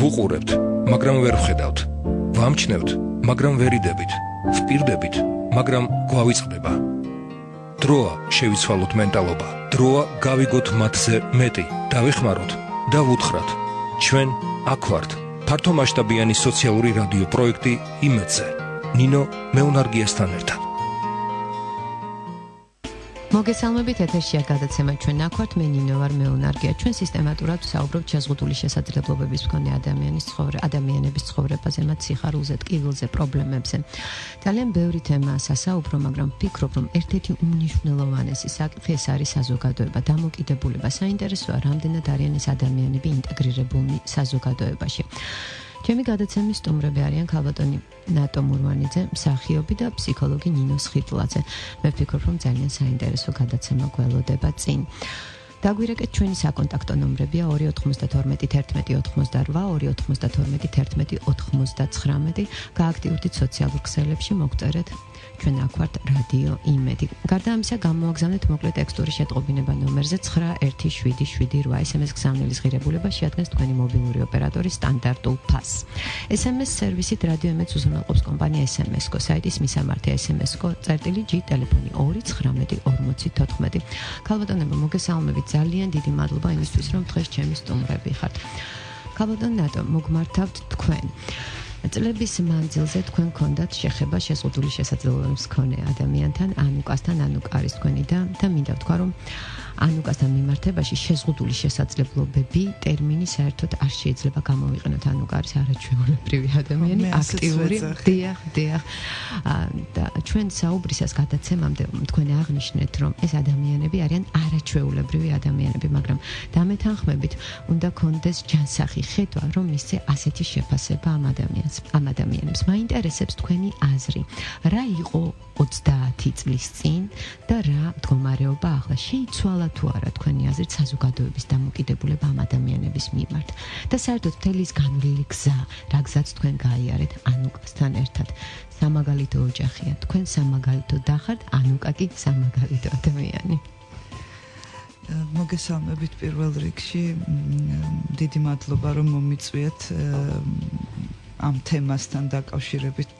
ვუყურებთ, მაგრამ ვერ ვხედავთ. ვამჩნევთ, მაგრამ ვერ იდებით. ვპირდებით, მაგრამ გვავიწყდება. დროა შევიცვალოთ მენტალობა. დროა გავიგოთ მათზე მეტი. დავიხმაროთ და ვუთხრათ. ჩვენ აქ ვართ. ფართომასშტაბიანი სოციალური რადიო პროექტი იმედზე. ნინო მეუნარგიასთან ერთად. მოგესალმებით, ეთერშია გადაცემა ჩვენ აქ ვართ, მე ნინო ვარ, მეუნარგია. ჩვენ სისტემატურად ვსაუბრობთ შეზღუდული შესაძლებლობების მქონე ადამიანების ცხოვრებაზე, მათ სიხარულზე, ტკივილზე, პრობლემებზე. ძალიან ბევრი თემაა სასაუბრო, მაგრამ ვფიქრობ, რომ ერთ-ერთი უმნიშვნელოვანესი საკითხი ეს არის საზოგადოება, დამოკიდებულება. საინტერესოა, რამდენად არიან ეს ადამიანები ინტეგრირებულნი საზოგადოებაში. ჩემი გადაცემის სტუმრები არიან ქალბატონი ნატო მურვანიძე, მსახიობი და ფსიქოლოგი ნინო სხირტლაძე. მე ვფიქრობ, რომ ძალიან საინტერესო გადაცემა გველოდება წინ. დაგვირეკეთ ჩვენი საკონტაქტო ნომრებია 292 11 88, 292 11 99. გააქტიურდით სოციალურ ქსელებში, მოგწერეთ ჩვენ აქ ვართ რადიო იმედი. გარდა ამისა, გამოაგზავნეთ მოკლე ტექსტური შეტყობინება ნომერზე 917778. SMS გზავნილის ღირებულება შეადგენს თქვენი მობილური ოპერატორის სტანდარტულ ფასს. SMS სერვისით რადიო იმედს უზრუნველყოფს კომპანია SMS-Co, საიტის მისამართი SMS-Co, წერტილი G, ტელეფონი 2194014. ქალბატონებო, მოგესალმებით, ძალიან დიდი მადლობა იმისთვის, რომ დღეს ჩემი სტუმრები ხართ. ქალბატონ ნატო, მოგმართავთ თქვენ. წლების მანძილზე თქვენ გქონდათ შეხება შეზღუდული შესაძლებლობების მქონე ადამიანთან, ანუკასთან, ანუკა არის თქვენი და მინდა ვთქვა, რომ ანუკასთან მიმართებაში შეზღუდული შესაძლებლობები ტერმინი საერთოდ არ შეიძლება გამოვიყენოთ. ანუკა არის არაჩვეულებრივი ადამიანი, აქტიური, დიახ. და ჩვენ საუბრისას გადაცემამდე თქვენ აღნიშნეთ, რომ ეს ადამიანები არიან არაჩვეულებრივი ადამიანები, მაგრამ დამეთანხმებით უნდა კონდეს ჯანსაღი ხედვა, რომ მისცე ასეთი შეფასება ამ ადამიანებს. მაინტერესებს თქვენი აზრი. რა იყო 30 წლის წინ და რა მდგომარეობა ახლა? შეიცვალა თუ არა თქვენი აზრით საზოგადოების დამოკიდებულება ამ ადამიანების მიმართ? და საერთოდ მთელი ის განვლილი გზა, რა გზაც თქვენ გაიარეთ ანუკასთან ერთად. სამაგალითო ოჯახია, თქვენ სამაგალითო დახართ, ანუკა კი სამაგალითო ადამიანი. მოგესალმებით პირველ რიგში, დიდი მადლობა რომ მომიწვიეთ ამ თემასთან დაკავშირებით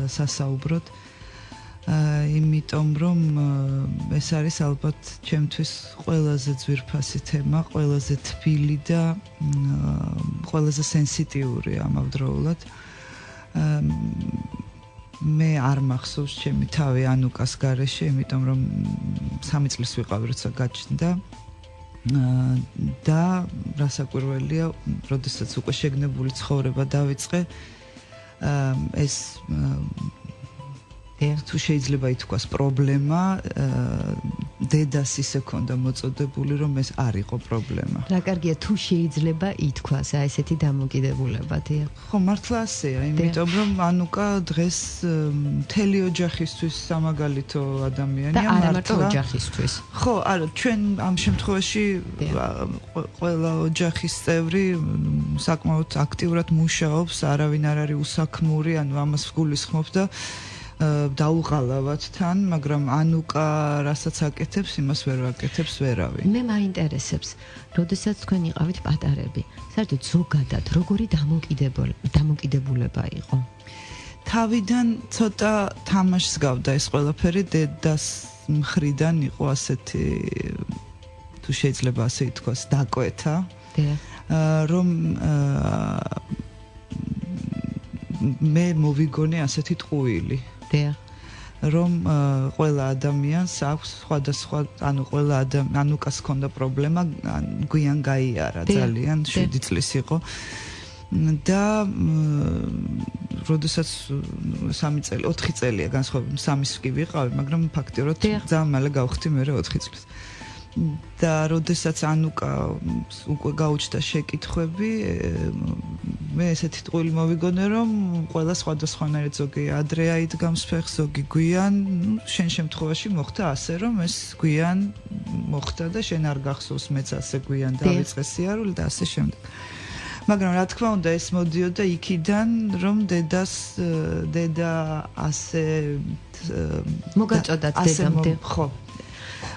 სასაუბროთ. იმიტომ რომ ეს არის ალბათ ჩემთვის ყველაზე ძვირფასი თემა, ყველაზე თბილი და ყველაზე სენსიტიური ამავდროულად. მე არ მახსოვს ჩემი თავი ანუკას გარეშე, იმიტომ რომ 3 წლის ვიყავი, როცა გაჩნდა. და რასაკვირველია, როდესაც უკვე შეგნებული ცხოვრება დავიწყე, ეს თუ შეიძლება ითქვას პრობლემა, დედას ისე ქონდა მოწოდებული, რომ ეს არ იყო პრობლემა. რა კარგია, თუ შეიძლება ითქვას, ესეთი დამოკიდებულება, დიახ. ხო, მართლა ასეა, იმიტომ რომ ანუკა დღეს მთელი ოჯახისთვის სამაგალითო ადამიანია, და არა მარტო ოჯახისთვის. ხო, არა, ჩვენ ამ შემთხვევაში ყველა ოჯახის წევრი საკმაოდ აქტიურად მუშაობს, არავინ არ არის უსაქმური, ანუ ამას გულისხმობ და დაუღალავად თან, მაგრამ ანუკა რასაც აკეთებს, იმას ვერ ვაკეთებს ვერავინ. მე მაინტერესებს, როდესაც თქვენ იყავით პატარები, საერთოდ ზოგადად როგორი დამოკიდებულება იყო? თავიდან ცოტა თამაშს გავდა ეს ყველაფერი, დედას მხრიდან იყო ასეთი, თუ შეიძლება ასე ითქვას, დაკვეთა, რომ მე მოვიგონე ასეთი ტყუილი. რომ ყველა ადამიანს აქვს სხვადასხვა, ანუ ყველა ანუკას ჰქონდა პრობლემა, გვიან გაიარა, ძალიან 7 წლის იყო. და როდესაც 4 წელია განსხვავებული, 3-ის კი ვიყავი, მაგრამ ფაქტიურად ძალიან მალე გავხდი მე 4 წლის. და როდესაც ანუკა უკვე გაუჩნდა შეკითხვები, მე ესეთი ტყუილი მოვიგონე, რომ ყველა სხვადასხვანაირად, ზოგი ადრე აიდგამს ფეხს, ზოგი გვიან, შენ შემთხვევაში მოხდა ასე, რომ ეს გვიან მოხდა და შენ არ გახსოვს, მეც ასე გვიან დავიწყე სიარული და ასე შემდეგ. მაგრამ რა თქმა უნდა, ეს მოდიოდა იქიდან, რომ დედა ასე მოგაწოდათ დედამდე. ხო.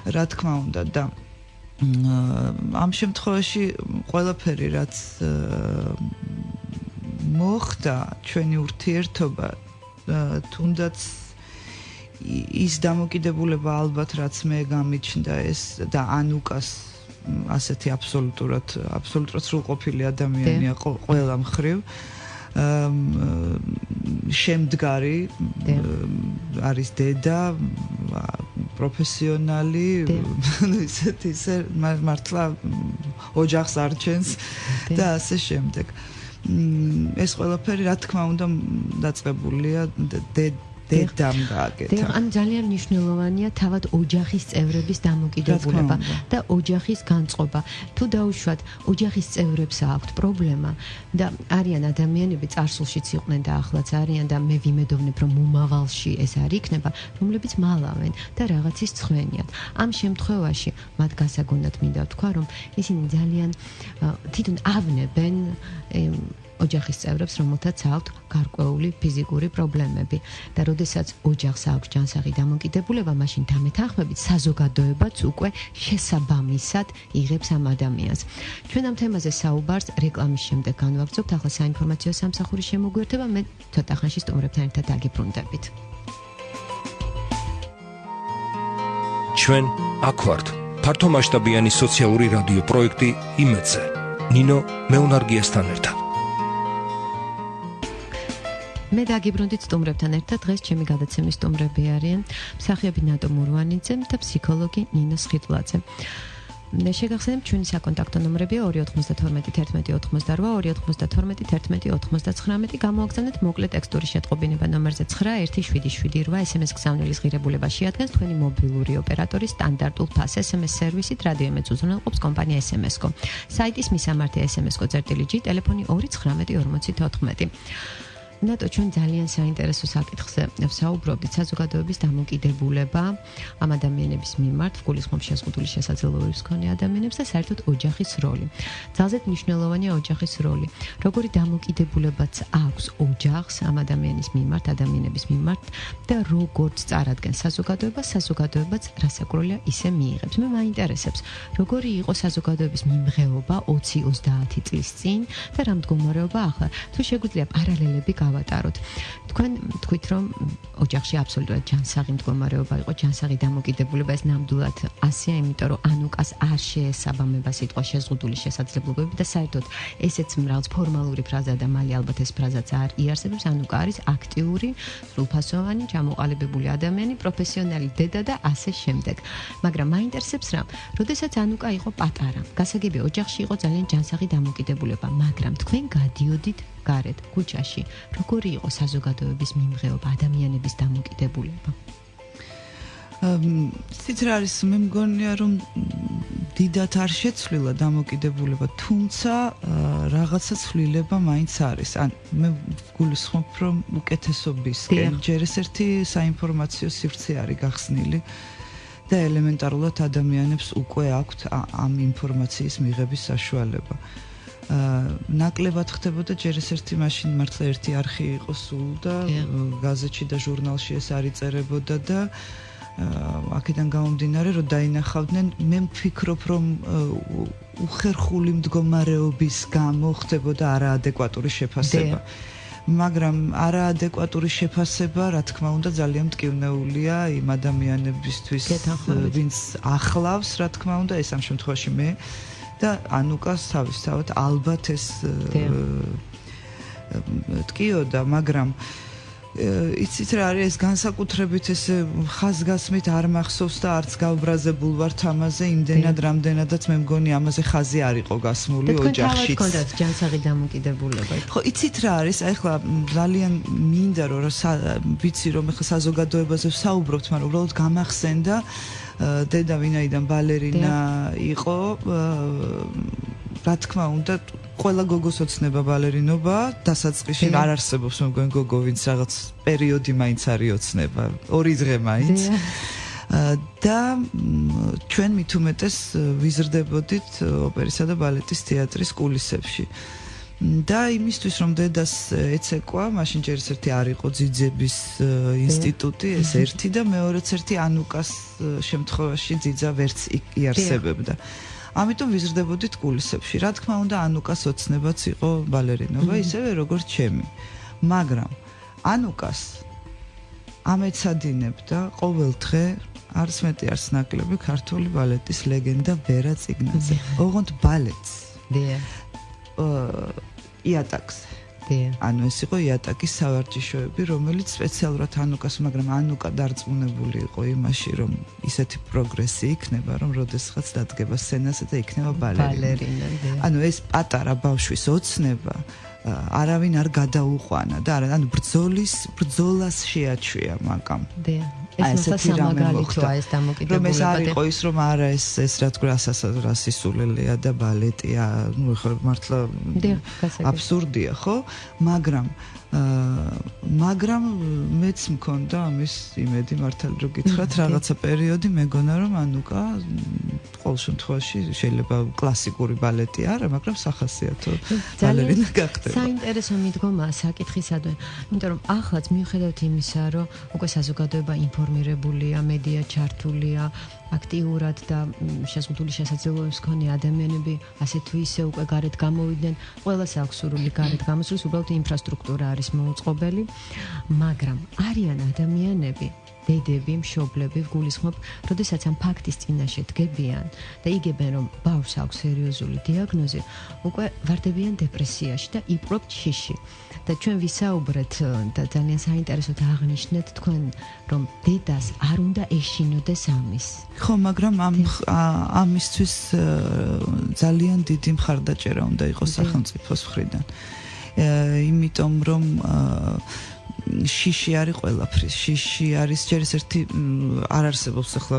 რა თქმა უნდა და ამ შემთხვევაში ყველაფერი რაც მოხდა ჩვენი ურთიერთობა თუნდაც ის დამოკიდებულება ალბათ რაც მე გამიჩნდა ეს და ანუკას ასეთი აბსოლუტურად სრულყოფილი ადამიანია ყველა მხრივ შემდგარი არის დედა პროფესიონალი ისე მართლა ოჯახს არჩენს და ასე შემდეგ ეს ყველაფერი რა თქმა უნდა დაწყებულია დედამ გააკეთა. ან ძალიან მნიშვნელოვანია თავად ოჯახის წევრების დამოკიდებულება და ოჯახის განწყობა. თუ დაუშვათ ოჯახის წევრებს აქვთ პრობლემა და არიან ადამიანები წარსულშიც იყვნენ და ახლაც არიან და მე ვიმედოვნებ რომ მომავალში ეს არ იქნება, რომლებიც მალავენ და რაღაცის ცხვენიათ. ამ შემთხვევაში მათ გასაგონად მინდა ვთქვა რომ ისინი ძალიან თვითონ ავნებენ ოჯახის წევრებს, რომელთაც აქვთ გარკვეული ფიზიკური პრობლემები და როდესაც ოჯახს აქვს ჯანსაღი დამოკიდებულება, მაშინ დამეთანხმებით საზოგადოებაც უკვე შესაბამისად იღებს ამ ადამიანს. ჩვენ ამ თემაზე საუბარს რეკლამის შემდეგ განვაგრძობთ, ახლა საინფორმაციო სამსახურის შემოგვიერთება, მე ცოტა ხანში სტუმრებთან ერთად დაგიბრუნდებით. ჩვენ აქ ვართ. ფართომასშტაბიანი სოციალური რადიო პროექტი იმედზე. ნინო მეუნარგიასთან ერთად. მე დაგიბრუნდით სტუმრებთან ერთად. დღეს ჩემი გადაცემის სტუმრები არიან მსახიობი ნატო მურვანიძე და ფსიქოლოგი ნინო სხიტლაძე. შეგახსენებ ჩვენი საკონტაქტო ნომრებია 292 11 88 292 11 99. გამოაგზავნეთ მოკლე ტექსტური შეტყობინება ნომერზე 917778 SMS გზავნილის ღირებულება შეადგენს თქვენი მობილური ოპერატორის სტანდარტულ ფას SMS სერვისით რადიო იმედს უზრუნველყოფს კომპანია SMS-Co. საიტის მისამართი SMS-Co წერტილი G, ტელეფონი 219 ნატო ჩვენ ძალიან საინტერესო საკითხზე ვსაუბრობდით საზოგადოების დამოკიდებულება ამ ადამიანების მიმართ, გულისხმობ შეზღუდული შესაძლებლობების მქონე ადამიანებს და საერთოდ ოჯახის როლი. ძალზედ მნიშვნელოვანია ოჯახის როლი. როგორი დამოკიდებულებაც აქვს ოჯახს ამ ადამიანების მიმართ და როგორც წარადგენს საზოგადოებაც რასაკურველია ისე მიიღებს. მე მაინტერესებს, როგორი იყო საზოგადოების მიმღეობა 20-30 წლის წინ და რა მდგომარეობა ახლა. თუ შეგვიძლია პარალელები გავატაროთ. თქვენ თქვით რომ ოჯახში აბსოლუტურად ჯანსაღი მდგომარეობა იყო, ჯანსაღი დამოკიდებულება, ეს ნამდვილად ასეა, იმიტომ რომ ანუკას არ შეესაბამება სიტყვა შეზღუდული შესაძლებლობები და საერთოდ ესეც რაღაც ფორმალური ფრაზაა და მალე ალბათ ეს ფრაზაც არ იარსებებს. ანუკა არის აქტიური, სრულფასოვანი, ჩამოყალიბებული ადამიანი, პროფესიონალი დედა და ასე შემდეგ. მაგრამ მაინტერესებს რა, როდესაც ანუკა იყო პატარა, გასაგებია ოჯახში იყო ძალიან ჯანსაღი დამოკიდებულება, მაგრამ თქვენ გადიოდით გარეთ ქუჩაში, როგორი იყო საზოგადოების მიმღეობა, ადამიანების დამოკიდებულება? ცით რა არის, მე მგონია რომ დიდად არ შეცვლილა დამოკიდებულება, თუმცა რაღაცა ცვლილება მაინც არის. ან მე გულისხმობ რომ უკეთესობისკენ, ჯერ ეს ერთი საინფორმაციო სივრცე არის გახსნილი და ელემენტარულად ადამიანებს უკვე აქვთ ამ ინფორმაციის მიღების საშუალება. ნაკლებად ხდებოდა ჯერ ეს ერთი მაშინ მართლა ერთი არხი იყო სულ და გაზეთში და ჟურნალში ეს არ იწერებოდა და აქედან გამომდინარე რომ დაინახავდნენ, მე ვფიქრობ რომ უხერხული მდგომარეობის გამო ხდებოდა არაადეკვატური შეფასება. მაგრამ არაადეკვატური შეფასება, რა თქმა უნდა, ძალიან მტკივნეულია იმ ადამიანებისთვის, ვინც ახლავს, რა თქმა უნდა, ეს ამ შემთხვევაში მე და ანუკას თავისთავად ალბათ ეს ტკიოდა, მაგრამ იცით რა არის, ეს განსაკუთრებით ეს ხაზგასმით არ მახსოვს და არც გავბრაზებულ ვართ ამაზე, იმდენად რამდენადაც მე მგონი ამაზე ხაზი არ იყო გასმული ოჯახშიც. და თქვენ თავად ჯანსაღი დამოკიდებულება. ხო, იცით რა არის, აი ხლა ძალიან მინდა რომ ვიცი რომ ხა საზოგადოებაზე ვსაუბრობთ, მაგრამ უბრალოდ გამახსენდა დედა ვინაიდან ბალერინა იყო, რა თქმა უნდა, ყველა გოგოს ოცნება ბალერინობა, დასაწყისში არ არსებობს მე მგონი გოგო, ვინც რაღაც პერიოდი მაინც არის ოცნება, 2 დღე მაინც. და ჩვენ მით უმეტეს ვიზრდებოდით ოპერისა და ბალეტის თეატრის კულისებში. და იმისთვის რომ დედას ეცეკვა, მაშინ ჯერ ერთი არ იყო ძიძების ინსტიტუტი, ეს ერთი და მეორეც ერთი ანუკას შემთხვევაში ძიძა ვერც იარსებებდა. ამიტომ ვიზრდებოდით კულისებში. რა თქმა უნდა, ანუკას ოცნებაც იყო ბალერინობა, ისევე როგორც ჩემი. მაგრამ ანუკას ამეცადინებდა ყოველ დღე არც მეტი არც ნაკლები ქართული ბალეტის ლეგენდა ვერა წიგნაძე. ოღონდ ბალეტს. იატაკზე. ანუ ეს იყო იატაკის სავარჯიშოები, რომელიც სპეციალურად ანუკას, მაგრამ ანუკა დარწმუნებული იყო იმაში, რომ ისეთი პროგრესი იქნება, რომ როდესღაც დადგება სცენაზე და იქნება ბალერინა. ანუ ეს პატარა ბავშვის ოცნება არავინ არ გადაუყვანა და ანუ ბრძოლას შეაჩვია მაგამ. ეს სამაგალითოა ეს დამოკიდებულება. რომ ეს არ იყო ის რომ არა ეს რა თქვა სასასულელია და ბალეტია, ნუ ხო მართლა აბსურდია, ხო? მაგრამ მეც მქონდა ამის იმედი მართალი რომ გითხრათ რაღაცა პერიოდი მეგონა რომ ანუკა ყოველ შემთხვევაში შეიძლება კლასიკური ბალეტი არა, მაგრამ სახასიათო ბალერინა გახდება. საინტერესო მიდგომაა საკითხისადმი, იმიტომ რომ ახლაც მიუხედავად იმისა, რომ უკვე საზოგადოება ინფორმირებულია, მედია ჩართულია, აქტიურად და შეზღუდული შესაძლებლობების მქონე ადამიანები ასე თუ ისე უკვე გარეთ გამოვიდნენ, ყველას აქვს სურვილი გარეთ გამოსვლის, უბრალოდ ინფრასტრუქტურა არის მოუწყობელი, მაგრამ არიან ადამიანები, დედები, მშობლები, ვგულისხმობ, როდესაც ამ ფაქტის წინაშე დგებიან და იგებენ, რომ ბავშვს აქვს სერიოზული დიაგნოზი, უკვე ვარდებიან დეპრესიაში და იპყრობთ შიში. და ჩვენ ვისაუბრეთ და ძალიან საინტერესოდ აღნიშნეთ თქვენ, რომ დედას არ უნდა ეშინოდეს ამის. ხო, მაგრამ ამისთვის ძალიან დიდი მხარდაჭერა უნდა იყოს სახელმწიფოს მხრიდან. იმიტომ რომ შიში არის ყველაფრის. შიში არის ჯერ ერთი არ არსებობს ახლა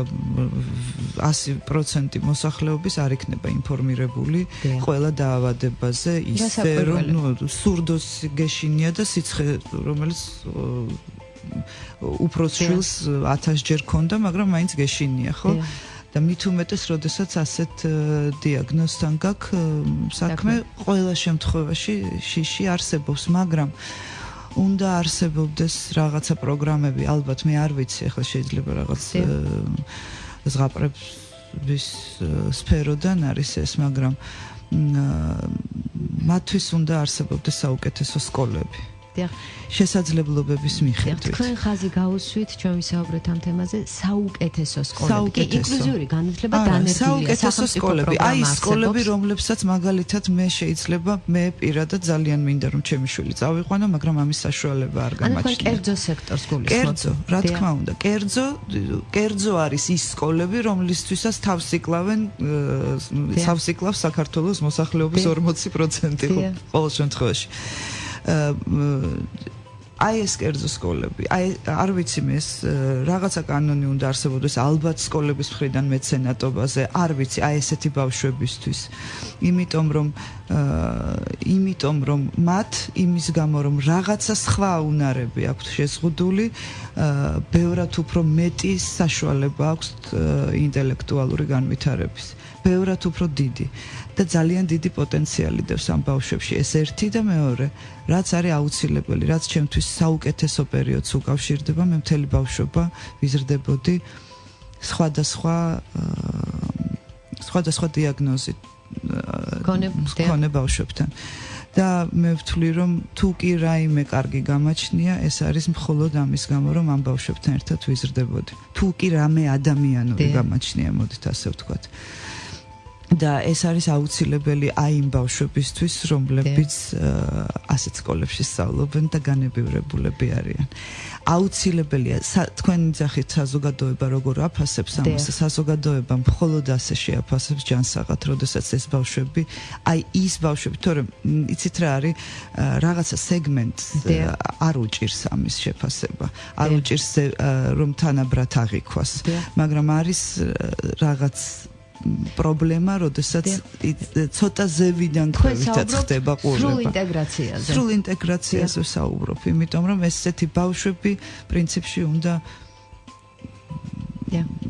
100% მოსახლეობის არ იქნება ინფორმირებული ყველა დაავადებაზე, ისე რომ სურდოს გეშინია და სიცხე რომელიც უფროს შვილს 1000 ჯერ ქონდა, მაგრამ მაინც გეშინია, ხო? და მით უმეტეს, როდესაც ასეთ დიაგნოზთან გაქვს საქმე, ყველა შემთხვევაში შიში არსებობს, მაგრამ უნდა არსებობდეს რაღაცა პროგრამები, ალბათ მე არ ვიცი, ახლა შეიძლება რაღაც ზღაპრების სფეროდან არის ეს, მაგრამ მათთვის უნდა არსებობდეს საუკეთესო სკოლები. შესაძლებლობების მიხედვით. თქვენ ხაზი გაუსვით, ჩვენ ვისაუბრეთ ამ თემაზე, საუკეთესო სკოლები. ინკლუზიური განათლება დანერგილია. საუკეთესო სკოლები. აი სკოლები, რომლებსაც მაგალითად მე შეიძლება მე პირადად ძალიან მინდა რომ ჩემი შვილი წავიყვანო, მაგრამ ამის საშუალება არ გამაჩნია. ანუ კერძო სექტორს გულისხმობთ. კერძო, რა თქმა უნდა, კერძო არის ის სკოლები, რომლისთვისაც თავს იკლავენ სავსიკლავს საქართველოს მოსახლეობის 40% ყოველ შემთხვევაში. აი ეს კერძო სკოლები, აი არ ვიცი მე ეს რაღაცა კანონი უნდა არსებობდეს ალბათ სკოლების მხრიდან მეცენატობაზე, არ ვიცი, აი ესეთი ბავშვებისთვის. იმიტომ რომ მათ იმის გამო რომ რაღაცა სხვა უნარები აქვთ შეზღუდული, ბევრად უფრო მეტი საშუალება აქვს ინტელექტუალური განვითარების. ბევრად უფრო დიდი და ძალიან დიდი პოტენციალი დევს ამ ბავშვებში. ეს ერთი და მეორე, რაც არის აუცილებელი, რაც ჩემთვის საუკეთესო პერიოდს უკავშირდება, მე მთელი ბავშვობა ვიზრდებოდი სხვადასხვა დიაგნოზით მქონე ბავშვებთან. და მე ვთვლი, რომ თუ კი რაიმე კარგი გამაჩნია, ეს არის მხოლოდ ამის გამო, რომ ამ ბავშვებთან ერთად ვიზრდებოდი. თუ კი რამე ადამიანური გამაჩნია, მოდით ასე ვთქვათ. და ეს არის აუცილებელი აი იმ ბავშვებისთვის, რომლებიც ასეთ სკოლებში სწავლობენ და განებივრებულები არიან. აუცილებელია თქვენ ძახით საზოგადოება როგორ აფასებს ამას, საზოგადოება მხოლოდ ასე შეაფასებს ჯანსაღად, როდესაც ეს ბავშვები, აი ის ბავშვები, თორემ იცით რა არის, რაღაცა სეგმენტს არ უჭირს ამის შეფასება, არ უჭირს რომ თანაბრად აღიქვას, მაგრამ არის რაღაც პრობლემა, როდესაც ცოტა ზევიდან ქვევითაც ხდება ყურება. სრულ ინტეგრაციაზე საუბრობ, იმიტომ რომ ესეთი ბავშვები პრინციპში უნდა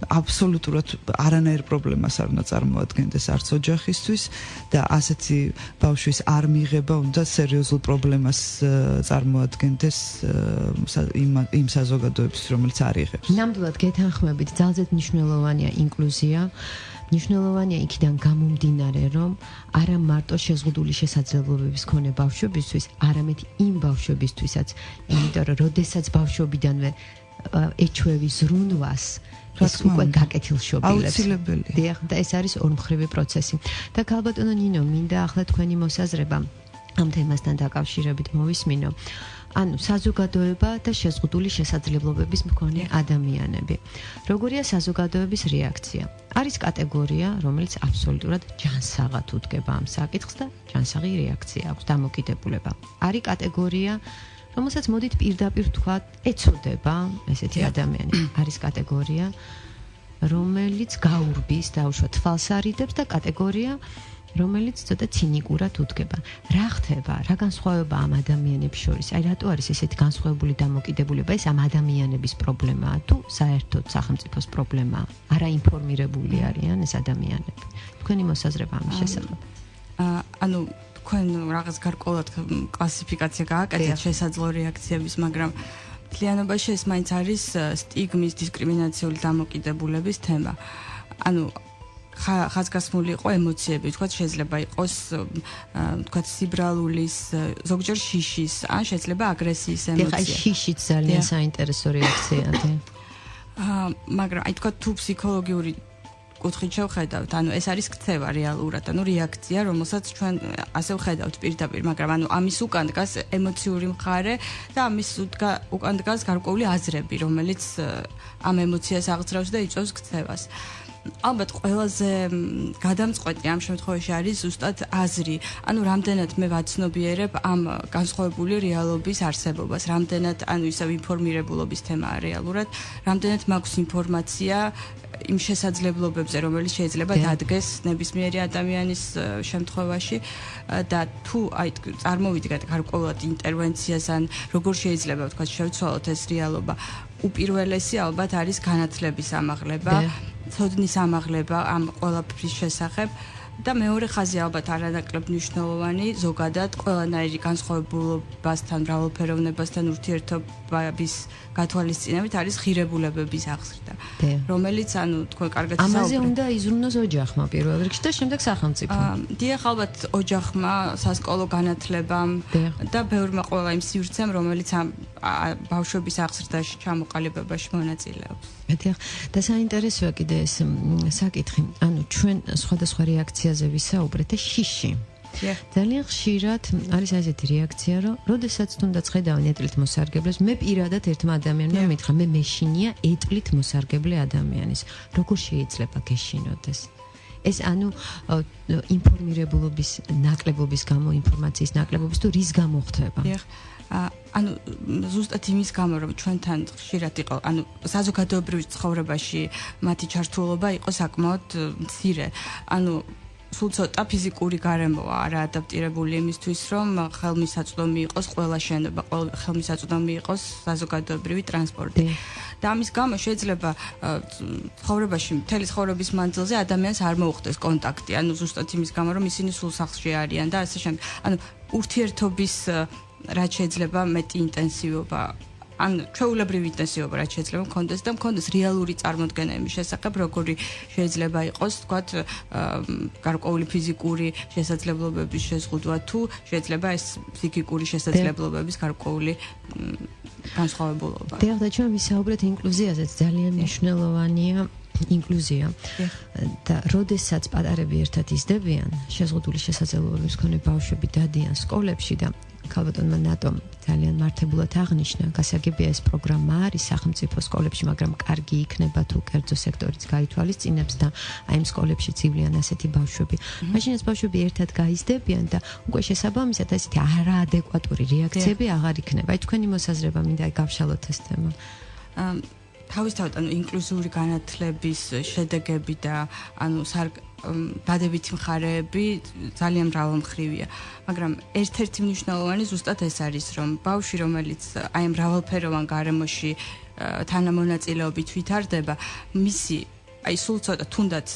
აბსოლუტურად არანაირ პრობლემას არ უნდა წარმოადგენდეს არც ოჯახისთვის და ასეთი ბავშვის არ მიღება უნდა სერიოზულ პრობლემას წარმოადგენდეს იმ საზოგადოებისთვის, რომელიც არ იღებს. ნამდვილად გეთანხმებით, ძალზედ მნიშვნელოვანია ინკლუზია. მნიშვნელოვანია იქიდან გამომდინარე, რომ არა მარტო შეზღუდული შესაძლებლობების მქონე ბავშვებისთვის, არამედ იმ ბავშვებისთვისაც, იმიტომ რომ როდესაც ბავშვობიდანვე ეჩვევი ზრუნვას ეს უკვე გაკეთილშობილებს. აუცილებელია. დიახ, და ეს არის ორმხრივი პროცესი. და ქალბატონო ნინო, მინდა ახლა თქვენი მოსაზრება ამ თემასთან დაკავშირებით მოვისმინო. ანუ საზოგადოება და შეზღუდული შესაძლებლობების მქონე ადამიანები. როგორია საზოგადოების რეაქცია? არის კატეგორია, რომელიც აბსოლუტურად ჯანსაღად უდგება ამ საკითხს და ჯანსაღი რეაქცია აქვს, დამოკიდებულება. არის კატეგორია, რომელსაც მოდით პირდაპირ ვთქვათ, ეცოდება ესეთი ადამიანი. არის კატეგორია, რომელიც გაურბის, დაუშვათ თვალს არიდებს და კატეგორია რომელიც ცოტა ცინიკურად უდგება. რა ხდება? რა განსხვავება ამ ადამიანებს შორის? აი რატო არის ესეთი განსხვავებული დამოკიდებულება? ეს ამ ადამიანების პრობლემაა თუ საერთოდ სახელმწიფოს პრობლემაა? არა ინფორმირებული არიან ეს ადამიანები. თქვენი მოსაზრება ამის შესახებ? ანუ თქვენ რაღაც გარკვეულად კლასიფიკაცია გააკეთეთ შესაძლო რეაქციების, მაგრამ მთლიანობაში ეს მაინც არის სტიგმის, დისკრიმინაციული დამოკიდებულების თემა. ანუ ხაზგასმული იყო ემოციები, თქვათ შეიძლება იყოს თქვათ სიბრალულის, ზოგჯერ შიშის, ან შეიძლება აგრესიის ემოცია. აი შიშიც ძალიან საინტერესო რეაქციაა. მაგრამ აი თქვათ თუ ფსიქოლოგიური კუთხით შევხედავთ, ანუ ეს არის ქცევა რეალურად, ანუ რეაქცია, რომელსაც ჩვენ ასე ვხედავთ პირდაპირ, მაგრამ ანუ ამის უკან დგას ემოციური მხარე და ამის უკან დგას გარკვეული აზრები, რომელიც ამ ემოციას აღწევს და იწვევს ქცევას. ალბათ ყველაზე გადამწყვეტი ამ შემთხვევაში არის ზუსტად აზრი, ანუ რამდენად მე ვაცნობიერებ ამ განსხვავებული რეალობის არსებობას, რამდენად ანუ ისევ ინფორმირებულობის თემაა რეალურად, რამდენად მაქვს ინფორმაცია იმ შესაძლებლობებზე, რომელიც შეიძლება დადგეს ნებისმიერი ადამიანის შემთხვევაში და თუ აი წარმოვიდგეთ გარკვეულად ინტერვენციას ან როგორ შეიძლება ვთქვათ შევცვალოთ ეს რეალობა, უპირველესი ალბათ არის განათლების ამაღლება, ცოდნის ამაღლება ამ ყველაფრის შესახებ და მეორე ხაზი ალბათ არანაკლებ მნიშვნელოვანი ზოგადად ყველანაირი განსხვავებულობასთან, მრავალფეროვნებასთან ურთიერთობის გათვალისწინებით არის ღირებულებების აღზრდა, რომელიც ანუ თქვენ კარგად ისაუბრეთ. ამაზე უნდა იზრუნოს ოჯახმა პირველ რიგში და შემდეგ სახელმწიფო. დიახ, ალბათ ოჯახმა, სასკოლო განათლებამ და ბევრმა ყველა იმ სივრცემ, რომელიც ამ ბავშვების აღზრდაში, ჩამოყალიბებაში მონაწილეობს. დიახ, და საინტერესოა კიდე ეს საკითხი, ანუ ჩვენ სხვადასხვა რეაქციაზე ვისაუბრეთ და შიში. ძალიან ხშირად არის ასეთი რეაქცია, რომ როდესაც თუნდაც ხედავენ ეტლით მოსარგებლეს, მე პირადად ერთმა ადამიანმა მითხრა, მე მეშინია ეტლით მოსარგებლე ადამიანის. როგორ შეიძლება გეშინოდეს? ეს ანუ ინფორმირებულობის ნაკლებობის გამო, ინფორმაციის ნაკლებობის თუ რის გამო ხდება? ანუ ზუსტად იმის გამო, რომ ჩვენთან ხშირად იყო, ანუ საზოგადოებრივ ცხოვრებაში მათი ჩართულობა იყო საკმაოდ მცირე. ანუ სულ ცოტა ფიზიკური გარემოა არა ადაპტირებული იმისთვის, რომ ხელმისაწვდომი იყოს ყველა შენობა, ხელმისაწვდომი იყოს საზოგადოებრივი ტრანსპორტი. და ამის გამო შეიძლება ცხოვრებაში, მთელი ცხოვრების მანძილზე ადამიანს არ მოუხდეს კონტაქტი, ანუ ზუსტად იმის გამო, რომ ისინი სულ სახლში არიან და ასე შემდეგ. ანუ ურთიერთობის რაც შეიძლება მეტი ინტენსივობა ან ჩვეულებრივი ინტენსივობა რაც შეიძლება მქონდეს და მქონდეს რეალური წარმოდგენა იმის შესახებ, როგორი შეიძლება იყოს, თქვათ, გარკვეული ფიზიკური შესაძლებლობების შეზღუდვა თუ შეიძლება ეს ფსიქიკური შესაძლებლობების გარკვეული განსხვავებულობა. დიახ, და ჩვენ ვისაუბრეთ ინკლუზიაზეც, ძალიან მნიშვნელოვანია ინკლუზია. და როდესაც პატარები ერთად იზრდებიან, შეზღუდული შესაძლებლობების მქონე ბავშვები დადიან სკოლებში და ქალბატონმა ნატომ ძალიან მართებულად აღნიშნა, გასაგებია ეს პროგრამა არის სახელმწიფო სკოლებში, მაგრამ კარგი იქნება თუ კერძო სექტორიც გაითვალისწინებს და აი ამ სკოლებში ცივლიან ასეთი ბავშვები. მაშინ ეს ბავშვები ერთად გაიზრდებიან და უკვე შესაბამისად ესეთი არაადეკვატური რეაქციები აღარ იქნება. აი თქვენი მოსაზრება მინდა გავშალოთ ეს თემა. თავისთავად ანუ ინკლუზიური განათლების შედეგები და ანუ დადებითი მხარეები ძალიან მრავალმხრივია, მაგრამ ერთ-ერთი მნიშვნელოვანი ზუსტად ეს არის, რომ ბავშვი, რომელიც აი ამ მრავალფეროვან გარემოში თანამონაწილეობით ვითარდება, მისი აი სულ ცოტა თუნდაც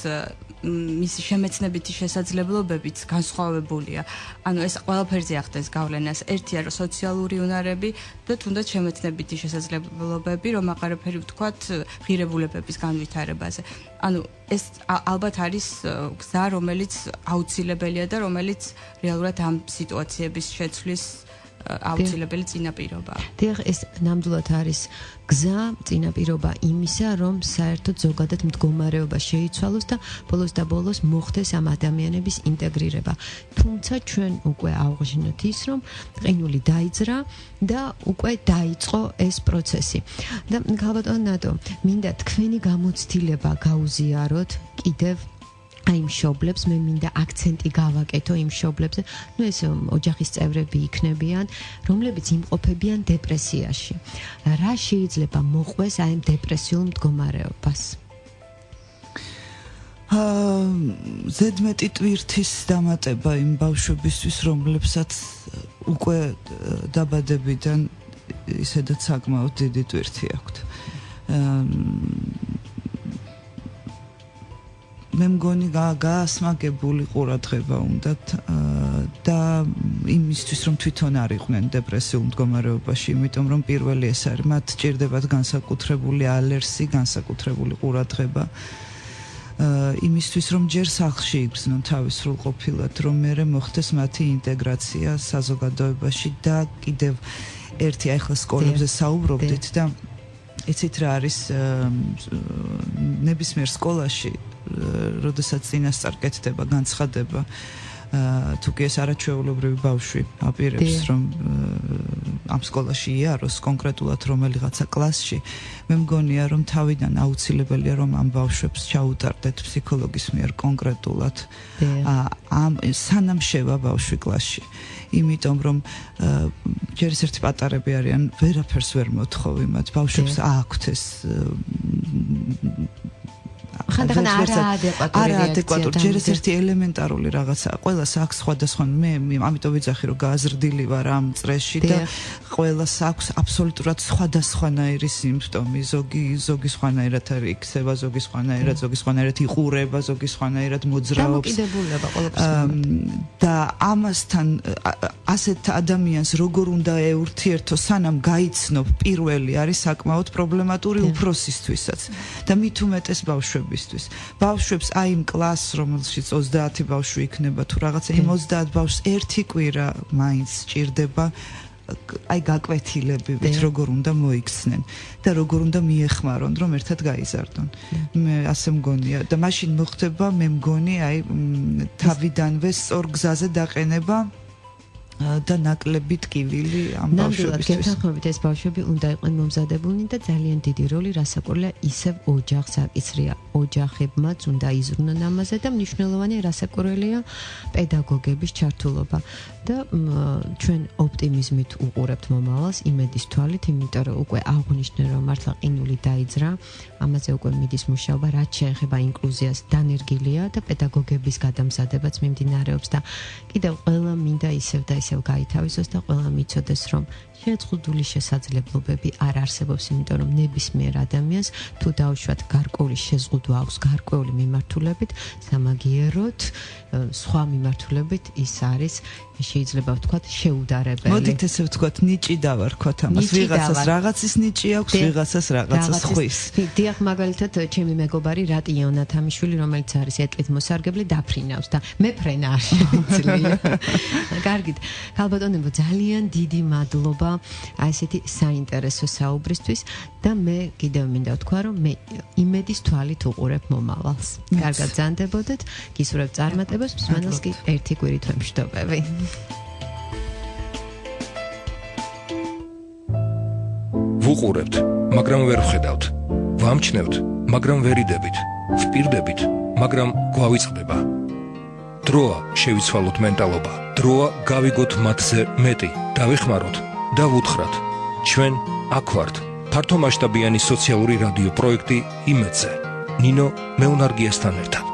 მისი შემეცნებითი შესაძლებლობებიც განსხვავებულია. ანუ ეს ყველაფერზე ახდენს გავლენას. ერთია რომ სოციალური უნარები და თუნდაც შემეცნებითი შესაძლებლობები, რომ აღარაფერი ვთქვათ ღირებულებების განვითარებაზე. ანუ ეს ალბათ არის გზა, რომელიც აუცილებელია და რომელიც რეალურად ამ სიტუაციების შეცვლის აუცილებელი წინაპირობაა. დიახ, ეს ნამდვილად არის გზა, წინაპირობა იმისა, რომ საერთოდ ზოგადად მდგომარეობა შეიცვალოს და ბოლოს და ბოლოს მოხდეს ამ ადამიანების ინტეგრირება. თუმცა ჩვენ უკვე ავღჟნოთ ის, რომ ყინული დაიძრა და უკვე დაიწყო ეს პროცესი. და ქალბატონო ნატო, მინდა თქვენი გამოცდილება გაუზიაროთ კიდევ აი მშობლებს, მე მინდა აქცენტი გავაკეთო იმ მშობლებზე, ну ეს ოჯახის წევრები იქნებიან, რომლებიც იმყოფებიან დეპრესიაში. რა შეიძლება მოყვეს აი ამ დეპრესიულ მდგომარეობას? ზედმეტი ტვირთის დამატება იმ ბავშვებისთვის, რომლებსაც უკვე დაბადებიდან ისედაც საკმაოდ დიდი ტვირთი აქვთ. მე მგონი გაასმაგებული ყურადღება უნდათ და იმისთვის რომ თვითონ არ იყვნენ დეპრესიულ მდგომარეობაში, იმიტომ რომ პირველი ეს არის, მათ ჭირდებათ განსაკუთრებული ალერსი, განსაკუთრებული ყურადღება იმისთვის რომ ჯერ სახლში იგრძნონ თავის სრულყოფილად, რომ მერე მოხდეს მათი ინტეგრაცია საზოგადოებაში და კიდევ ერთი ახლა სკოლებზე საუბრობდით და იცით რა არის ნებისმიერ სკოლაში როდესაც წინასწარ კეთდება განცხადება თუ კი ეს არაჩვეულებრივი ბავშვი აპირებს რომ ამ სკოლაში იაროს კონკრეტულად რომელიღაცა კლასში მე მგონია რომ თავიდან აუცილებელია რომ ამ ბავშვებს ჩაუტარდეთ ფსიქოლოგის მიერ კონკრეტულად ამ სანამ შევა ბავშვი კლასში იმიტომ რომ ჯერ ეს ერთი პატარები არიან ვერაფერს ვერ მოთხოვ იმათ ბავშვებს აქვთ ეს ხანდახან არაადეკვატური ჯერ ეს ერთი ელემენტარული რაღაცა ყველას აქვს სხვადასხვა მე ამიტომ ვიძახი რომ გააზრდილი ვარ ამ წრეში და ყველას აქვს აბსოლუტურად სხვადასხვანაირი სიმპტომი ზოგი სხვანაირად არის იქცევა ზოგი სხვანაირად იყურება ზოგი სხვანაირად მოძრაობს და ამასთან ასეთ ადამიანს როგორ უნდა ეურთიერთო სანამ გაიცნობ პირველი არის საკმაოდ პრობლემატური უფროსისთვისაც და მით უმეტეს ბავშვებს აი იმ კლასს რომელშიც 30 ბავშვი იქნება თუ რაღაცა იმ 30 ბავშვს ერთი კვირა მაინც ჭირდება აი გაკვეთილებივით როგორ უნდა მოიქცნენ და როგორ უნდა მიეხმარონ რომ ერთად გაიზარდონ მე ასე მგონია და მაშინ მოხდება მე მგონი აი თავიდანვე სწორ გზაზე დაყენება და ნაკლები ტკივილი ამ ბავშვებისთვის. გეთანხმებით ეს ბავშვები უნდა იყვნენ მომზადებულნი და ძალიან დიდი როლი რასაკვირველია ისევ ოჯახს აკისრია. ოჯახებმაც უნდა იზრუნონ ამაზე და მნიშვნელოვანია რასაკვირველია პედაგოგების ჩართულობა. და ჩვენ ოპტიმიზმით უყურებთ მომავალს იმედის თვალით, იმიტომ რომ უკვე აღნიშნე რომ მართლა ყინული დაიძრა, ამაზე უკვე მიდის მუშაობა, რაც შეეხება ინკლუზიას დანერგილია და პედაგოგების გადამზადებაც მიმდინარეობს და კიდევ ყველა მინდა ისევ და ისევ გაითავისოს და ყველა მიცოდეს რომ შეზღუდული შესაძლებლობები არ არსებობს, იმიტომ რომ ნებისმიერ ადამიანს თუ დაუშვათ გარკვეული შეზღუდვა აქვს გარკვეული მიმართულებით, სამაგიეროდ სხვა მიმართულებით ის არის შეიძლება ვთქვათ შეუდარებელი. მოდით ესე ვთქვათ ნიჭი დავარქვათ ამას. ვიღაცას რაღაცის ნიჭი აქვს, ვიღაცას რაღაცას ხვის. დიახ, მაგალითად ჩემი მეგობარი რატიონ ნათამიშვილი, რომელიც არის ეტლით მოსარგებლე, დაფრინავს და მე ფრენა არ შემიძლია. კარგით. ქალბატონებო, ძალიან დიდი მადლობა აი ესეთი საინტერესო საუბრისთვის და მე კიდევ მინდა ვთქვა, რომ მე იმედის თვალით უყურებ მომავალს. კარგად ზანდებოდეთ, გისურვებ წარმატებას, მსმენელს კი ერთი კვირით ვემშვიდობები. ვუყურებთ, მაგრამ ვერ ვხედავთ. ვამჩნევთ, მაგრამ ვერ იდებით. ვპირდებით, მაგრამ გვავიწყდება. დროა შევიცვალოთ მენტალობა. დროა გავიგოთ მათზე მეტი. დავიხმაროთ და ვუთხრათ. ჩვენ აქ ვართ. ფართომასშტაბიანი სოციალური რადიო პროექტი იმედზე. ნინო მეუნარგიასთან ერთად.